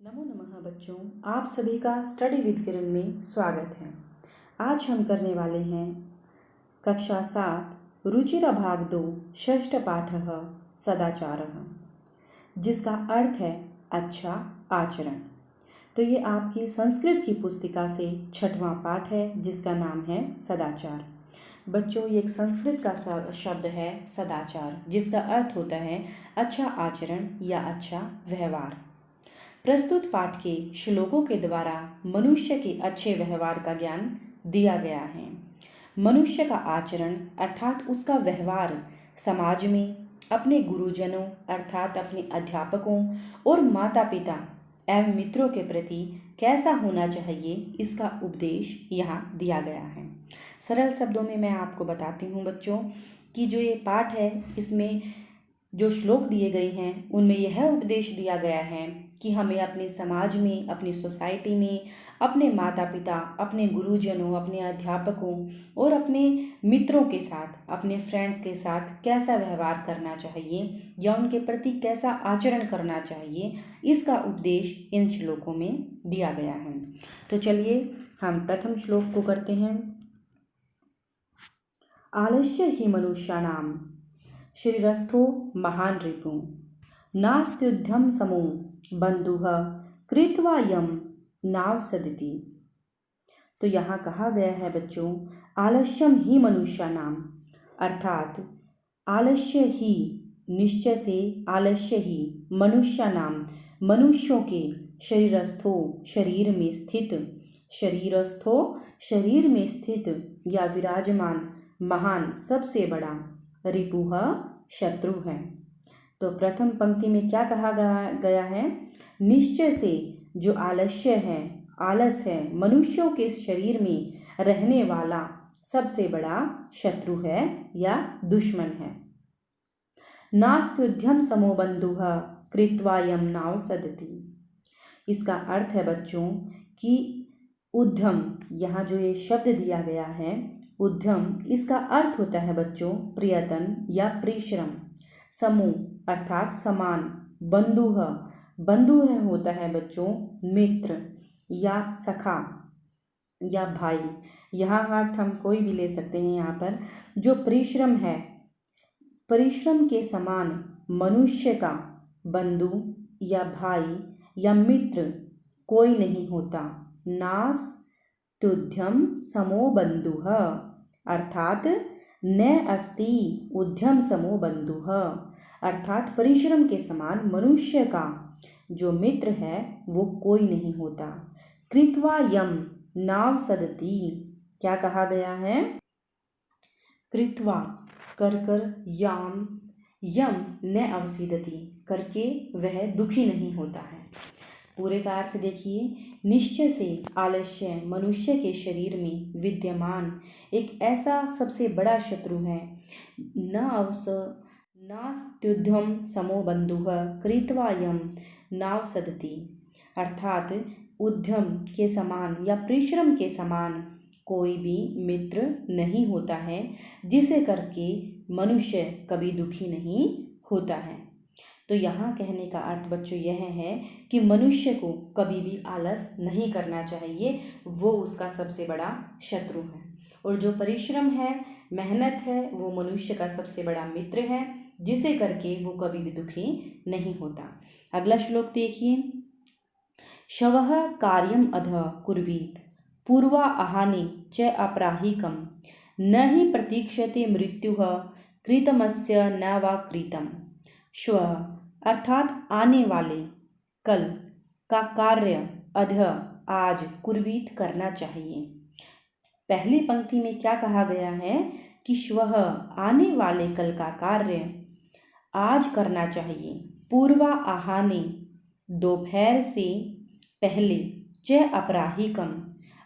नमो नमः बच्चों, आप सभी का स्टडी विद किरण में स्वागत है। आज हम करने वाले हैं कक्षा 7 रुचिरा भाग 2 षष्ठ पाठः सदाचारः, जिसका अर्थ है अच्छा आचरण। तो ये आपकी संस्कृत की पुस्तिका से 6वां पाठ है, जिसका नाम है सदाचार। बच्चों, ये एक संस्कृत का शब्द है सदाचार, जिसका अर्थ होता है अच्छा आचरण या अच्छा व्यवहार। प्रस्तुत पाठ के श्लोकों के द्वारा मनुष्य के अच्छे व्यवहार का ज्ञान दिया गया है। मनुष्य का आचरण अर्थात उसका व्यवहार समाज में अपने गुरुजनों अर्थात अपने अध्यापकों और माता पिता एवं मित्रों के प्रति कैसा होना चाहिए, इसका उपदेश यहाँ दिया गया है। सरल शब्दों में मैं आपको बताती हूँ बच्चों कि जो ये पाठ है, इसमें जो श्लोक दिए गए हैं उनमें यह उपदेश दिया गया है कि हमें अपने समाज में, अपनी सोसाइटी में, अपने माता पिता, अपने गुरुजनों, अपने अध्यापकों और अपने मित्रों के साथ, अपने फ्रेंड्स के साथ कैसा व्यवहार करना चाहिए या उनके प्रति कैसा आचरण करना चाहिए, इसका उपदेश इन श्लोकों में दिया गया है। तो चलिए हम प्रथम श्लोक को करते हैं। आलस्य ही मनुष्याणाम शरीरस्थो महान रिपु नास्त्युद्यम समो बंधुः कृत्वा यम नावसदति। तो यहाँ कहा गया है बच्चों, आलस्यम ही मनुष्याणाम अर्थात आलस्य ही, निश्चय से आलस्य ही, मनुष्याणाम मनुष्यों के, शरीरस्थो शरीर में स्थित, शरीरस्थो शरीर में स्थित या विराजमान, महान सबसे बड़ा, रिपुः शत्रु है। तो प्रथम पंक्ति में क्या कहा गया है? निश्चय से जो आलस्य है, आलस है, मनुष्यों के शरीर में रहने वाला सबसे बड़ा शत्रु है या दुश्मन है। नास्त्युद्यम समो बंधुः कृत्वा यम नावसदति। इसका अर्थ है बच्चों कि उद्यम, यहाँ जो ये शब्द दिया गया है उद्यम, इसका अर्थ होता है बच्चों प्रयत्न या परिश्रम। समूह अर्थात समान, बंधुः बंधु है होता है बच्चों मित्र या सखा या भाई। यहाँ अर्थ हम कोई भी ले सकते हैं। यहाँ पर जो परिश्रम है, परिश्रम के समान मनुष्य का बंधु या भाई या मित्र कोई नहीं होता। नास्त्युद्यम समो बंधुः अर्थात न अस्ति उद्यम समो बंधुः अर्थात परिश्रम के समान मनुष्य का जो मित्र है वो कोई नहीं होता। कृत्वा यम नावसदति, क्या कहा गया है? कृत्वा कर कर, याम यम न अवसीदति करके वह दुखी नहीं होता है। पूरे का अर्थ देखिए, निश्चय से आलस्य मनुष्य के शरीर में विद्यमान एक ऐसा सबसे बड़ा शत्रु है। नास्त्युद्यम समो बंधुः कृत्वा यम नावसदति अर्थात उद्यम के समान या परिश्रम के समान कोई भी मित्र नहीं होता है, जिसे करके मनुष्य कभी दुखी नहीं होता है। तो यहाँ कहने का अर्थ बच्चों यह है कि मनुष्य को कभी भी आलस नहीं करना चाहिए, वो उसका सबसे बड़ा शत्रु है। और जो परिश्रम है, मेहनत है, वो मनुष्य का सबसे बड़ा मित्र है, जिसे करके वो कभी भी दुखी नहीं होता। अगला श्लोक देखिए। शवः कार्यम अधः कुर्वीत पूर्वा आहानि च अपराहिकम न हि प्रतीक्षते मृत्युः कृतमस्य न वा कृतम्। श्वः अर्थात आने वाले, कल का कार्य, अध आज, कुर्वीत करना चाहिए। पहली पंक्ति में क्या कहा गया है कि श्वः आने वाले कल का कार्य आज करना चाहिए। पूर्वा आहाने दोपहर से पहले, च अपराहिकम,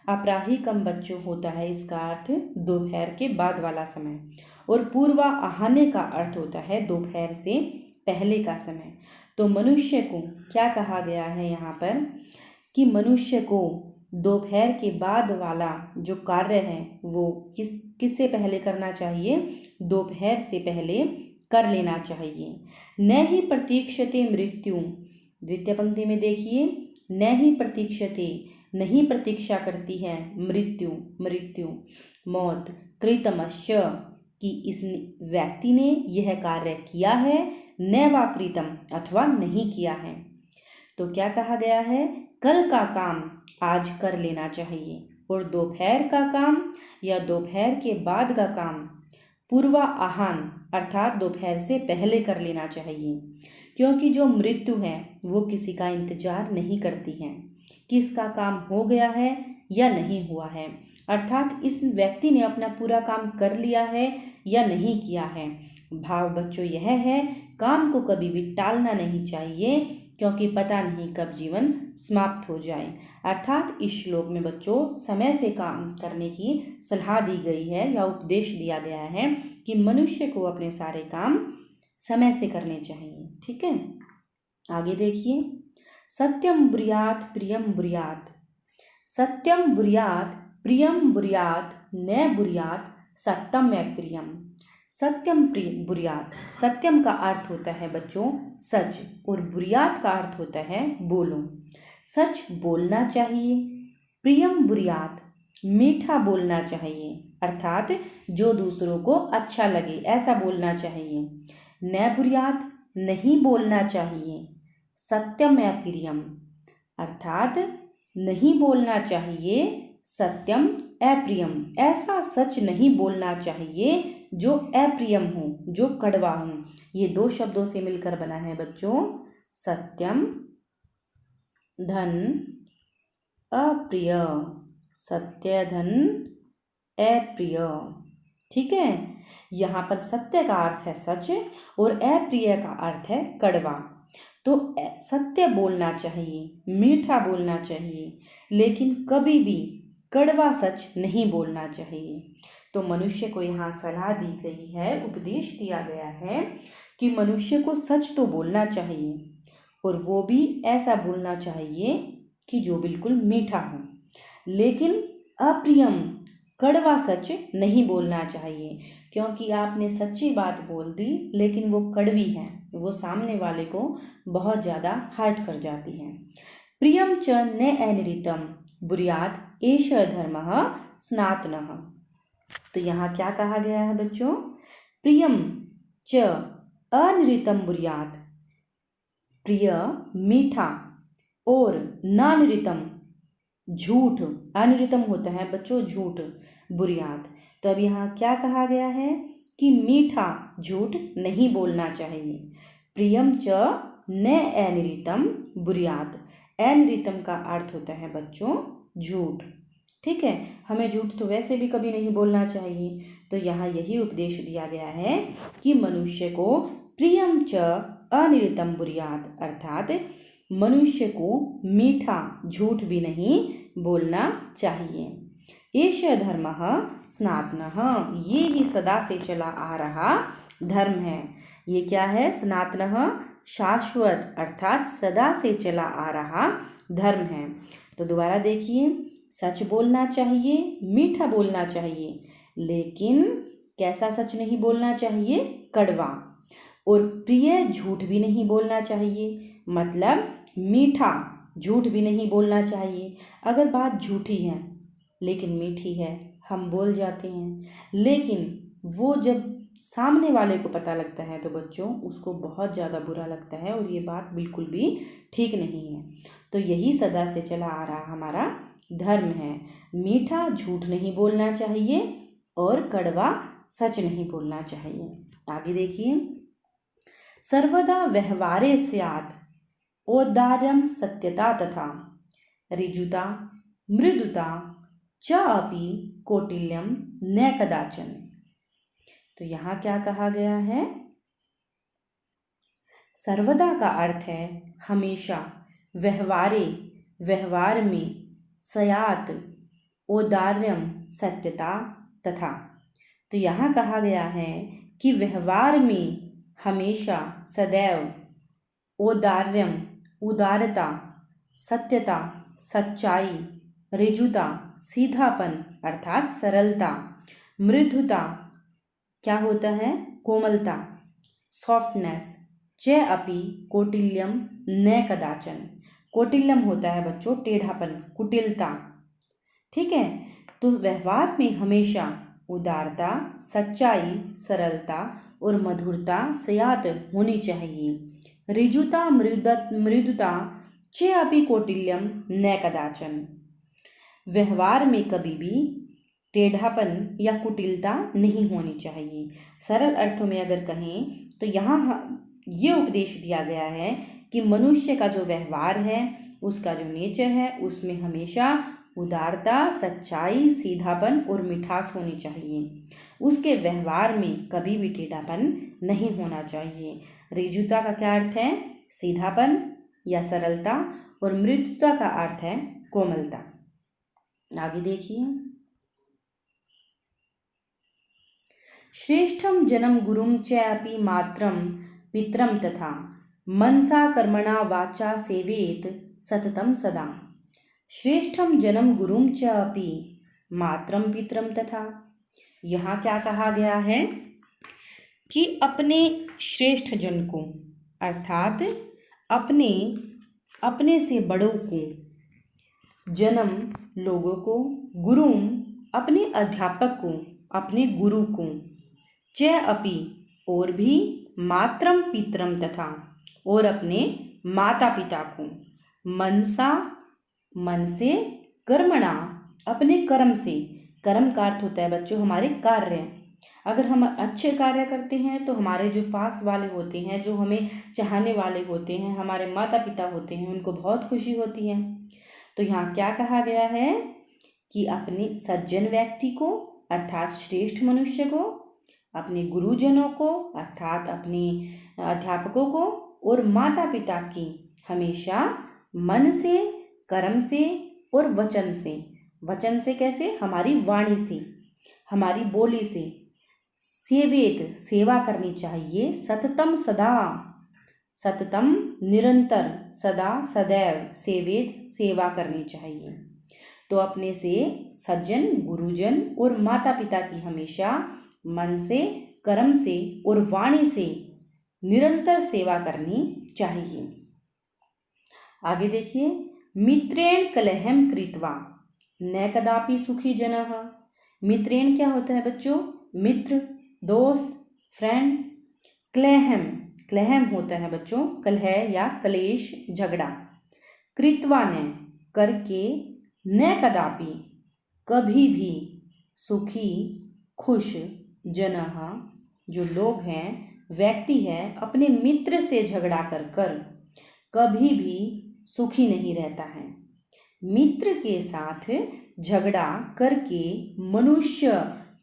अपराहिकम बच्चों होता है इसका अर्थ दोपहर के बाद वाला समय, और पूर्वा आहाने का अर्थ होता है दोपहर से पहले का समय। तो मनुष्य को क्या कहा गया है यहाँ पर कि मनुष्य को दोपहर के बाद वाला जो कार्य है वो किससे पहले करना चाहिए? दोपहर से पहले कर लेना चाहिए। न ही प्रतीक्षते मृत्यु, द्वितीय पंक्ति में देखिए, न ही प्रतीक्षते नहीं प्रतीक्षा करती है, मृत्यु मौत, कृतमश्च कि इस व्यक्ति ने यह कार्य किया है, न वा कृतम अथवा नहीं किया है। तो क्या कहा गया है, कल का काम आज कर लेना चाहिए और दोपहर का काम या दोपहर के बाद का काम पूर्वाह्न अर्थात दोपहर से पहले कर लेना चाहिए, क्योंकि जो मृत्यु है वो किसी का इंतजार नहीं करती है कि इसका काम हो गया है या नहीं हुआ है, अर्थात इस व्यक्ति ने अपना पूरा काम कर लिया है या नहीं किया है। भाव बच्चों यह है, काम को कभी भी टालना नहीं चाहिए, क्योंकि पता नहीं कब जीवन समाप्त हो जाए। अर्थात इस श्लोक में बच्चों समय से काम करने की सलाह दी गई है या उपदेश दिया गया है कि मनुष्य को अपने सारे काम समय से करने चाहिए। ठीक है, आगे देखिए, सत्यम ब्रूयात् प्रियम ब्रूयात्, सत्यम ब्रूयात् प्रियम ब्रूयात् न ब्रूयात् सत्यम प्रियम। सत्यम ब्रूयात्, सत्यम का अर्थ होता है बच्चों सच और ब्रूयात् का अर्थ होता है बोलो। सच बोलना चाहिए, प्रियम ब्रूयात् मीठा बोलना चाहिए, अर्थात जो दूसरों को अच्छा लगे ऐसा बोलना चाहिए। न ब्रूयात् नहीं बोलना चाहिए, सत्यम प्रियम अर्थात नहीं बोलना चाहिए सत्यम अप्रियम, ऐसा सच नहीं बोलना चाहिए जो अप्रियम हो, जो कड़वा हो। ये दो शब्दों से मिलकर बना है बच्चों सत्यम धन अप्रिय, सत्य धन अप्रिय। ठीक है, यहाँ पर सत्य का अर्थ है सच और अप्रिय का अर्थ है कड़वा। तो सत्य बोलना चाहिए, मीठा बोलना चाहिए, लेकिन कभी भी कड़वा सच नहीं बोलना चाहिए। तो मनुष्य को यहाँ सलाह दी गई है, उपदेश दिया गया है कि मनुष्य को सच तो बोलना चाहिए और वो भी ऐसा बोलना चाहिए कि जो बिल्कुल मीठा हो, लेकिन अप्रियम कड़वा सच नहीं बोलना चाहिए, क्योंकि आपने सच्ची बात बोल दी लेकिन वो कड़वी है, वो सामने वाले को बहुत ज़्यादा हर्ट कर जाती है। प्रियम च न अनिरितम ब्रूयात् एष धर्मः सनातनः। तो यहाँ क्या कहा गया है बच्चों, प्रियम च अनिरितम ब्रूयात्, प्रिय मीठा और नानिरितम झूठ, अनिरितम होता है बच्चों झूठ, ब्रूयात्। तो अब यहाँ क्या कहा गया है कि मीठा झूठ नहीं बोलना चाहिए। प्रियम च न अनिरितम ब्रूयात्, अनिरितम का अर्थ होता है बच्चों झूठ। ठीक है, हमें झूठ तो वैसे भी कभी नहीं बोलना चाहिए। तो यहाँ यही उपदेश दिया गया है कि मनुष्य को प्रियम च अनिरितम ब्रूयात्, अर्थात मनुष्य को मीठा झूठ भी नहीं बोलना चाहिए। एष धर्मः सनातनः, ये ही सदा से चला आ रहा धर्म है। ये क्या है, सनातनः शाश्वत अर्थात सदा से चला आ रहा धर्म है। तो दोबारा देखिए, सच बोलना चाहिए, मीठा बोलना चाहिए, लेकिन कैसा सच नहीं बोलना चाहिए, कड़वा। और प्रिय झूठ भी नहीं बोलना चाहिए, मतलब मीठा झूठ भी नहीं बोलना चाहिए। अगर बात झूठी है लेकिन मीठी है, हम बोल जाते हैं, लेकिन वो जब सामने वाले को पता लगता है तो बच्चों उसको बहुत ज़्यादा बुरा लगता है और ये बात बिल्कुल भी ठीक नहीं है। तो यही सदा से चला आ रहा हमारा धर्म है, मीठा झूठ नहीं बोलना चाहिए और कड़वा सच नहीं बोलना चाहिए। आगे देखिए, सर्वदा व्यवहारे स्यात् औदार्यं सत्यता तथा ऋजुता मृदुता च अपि कौटिल्यम न कदाचन। तो यहाँ क्या कहा गया है, सर्वदा का अर्थ है हमेशा, व्यवहारे व्यवहार में, स्यात् औदार्यम सत्यता तथा। तो यहाँ कहा गया है कि व्यवहार में हमेशा, सदैव, औदार्यम उदारता, सत्यता सच्चाई, ऋजुता सीधापन अर्थात सरलता, मृदुता क्या होता है, कोमलता, सॉफ्टनेस, च अपि कौटिल्यम न कदाचन, कौटिल्यम होता है बच्चों टेढ़ापन, कुटिलता। ठीक है, तो व्यवहार में हमेशा उदारता, सच्चाई, सरलता और मधुरता सयात होनी चाहिए। ऋजुता मृदुता चे अपि कौटिल्यम न कदाचन। व्यवहार में कभी भी टेढ़ापन या कुटिलता नहीं होनी चाहिए। सरल अर्थों में अगर कहें तो यहाँ ये उपदेश दिया गया है कि मनुष्य का जो व्यवहार है, उसका जो नेचर है, उसमें हमेशा उदारता, सच्चाई, सीधापन और मिठास होनी चाहिए। उसके व्यवहार में कभी भी टेढ़ापन नहीं होना चाहिए। ऋजुता का क्या अर्थ है? सीधापन या सरलता, और मृदुता का अर्थ है कोमलता। आगे देखिए, श्रेष्ठम जन्म गुरुम च अपि मात्रम पितरम तथा मनसा कर्मणा वाचा सेवेत सततम सदा। श्रेष्ठम जन्म गुरुम च अपि मात्रम पितरम तथा। यहाँ क्या कहा गया है कि अपने श्रेष्ठ जन को, अर्थात अपने से बड़ों को, जन्म लोगों को, गुरुम अपने अध्यापक को, अपने गुरु को, च अपि और भी, मात्रम पितरम तथा और अपने माता पिता को, मनसा मन से, कर्मणा अपने कर्म से। कर्म का अर्थ होता है बच्चों हमारे कार्य। अगर हम अच्छे कार्य करते हैं तो हमारे जो पास वाले होते हैं, जो हमें चाहने वाले होते हैं, हमारे माता पिता होते हैं, उनको बहुत खुशी होती है। तो यहाँ क्या कहा गया है कि अपने सज्जन व्यक्ति को अर्थात श्रेष्ठ मनुष्य को, अपने गुरुजनों को अर्थात अपने अध्यापकों को, और माता पिता की हमेशा मन से, कर्म से और वचन से। वचन से कैसे? हमारी वाणी से, हमारी बोली से। सेवेत सेवा करनी चाहिए। सततम सदा, सततम निरंतर, सदा सदैव, सेवेत सेवा करनी चाहिए। तो अपने से सज्जन, गुरुजन और माता पिता की हमेशा मन से, कर्म से और वाणी से निरंतर सेवा करनी चाहिए। आगे देखिए, मित्रेण कलहम कृत्वा न कदापि सुखी जनः। मित्रेण क्या होता है बच्चों? मित्र, दोस्त, फ्रेंड। क्लेहम, क्लेहम होता है बच्चों कलह या कलेश, झगड़ा। कृत्वा न करके, न कदापि कभी भी, सुखी खुश, जनः जो लोग हैं, व्यक्ति है, अपने मित्र से झगड़ा कर कभी भी सुखी नहीं रहता है। मित्र के साथ झगड़ा करके मनुष्य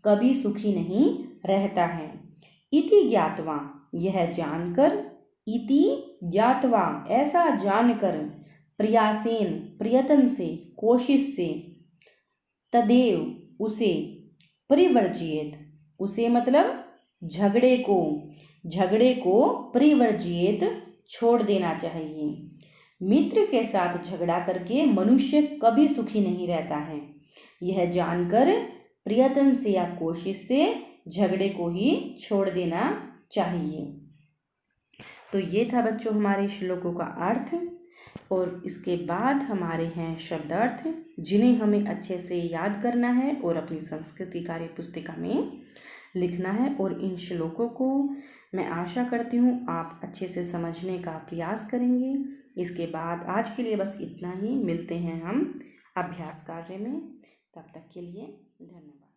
कभी सुखी नहीं रहता है। इति ज्ञात्वा यह जानकर, इति ज्ञात्वा ऐसा जानकर, प्रयासेन प्रयत्न से, कोशिश से, तदेव उसे, परिवर्जियेत उसे मतलब झगड़े को परिवर्जियेत छोड़ देना चाहिए। मित्र के साथ झगड़ा करके मनुष्य कभी सुखी नहीं रहता है। यह जानकर प्रयत्न से या कोशिश से झगड़े को ही छोड़ देना चाहिए। तो ये था बच्चों हमारे श्लोकों का अर्थ, और इसके बाद हमारे हैं शब्दार्थ, जिन्हें हमें अच्छे से याद करना है और अपनी संस्कृति कार्य पुस्तिका में लिखना है। और इन श्लोकों को मैं आशा करती हूँ आप अच्छे से समझने का प्रयास करेंगे। इसके बाद आज के लिए बस इतना ही। मिलते हैं हम अभ्यास कार्य में। तब तक के लिए धन्यवाद।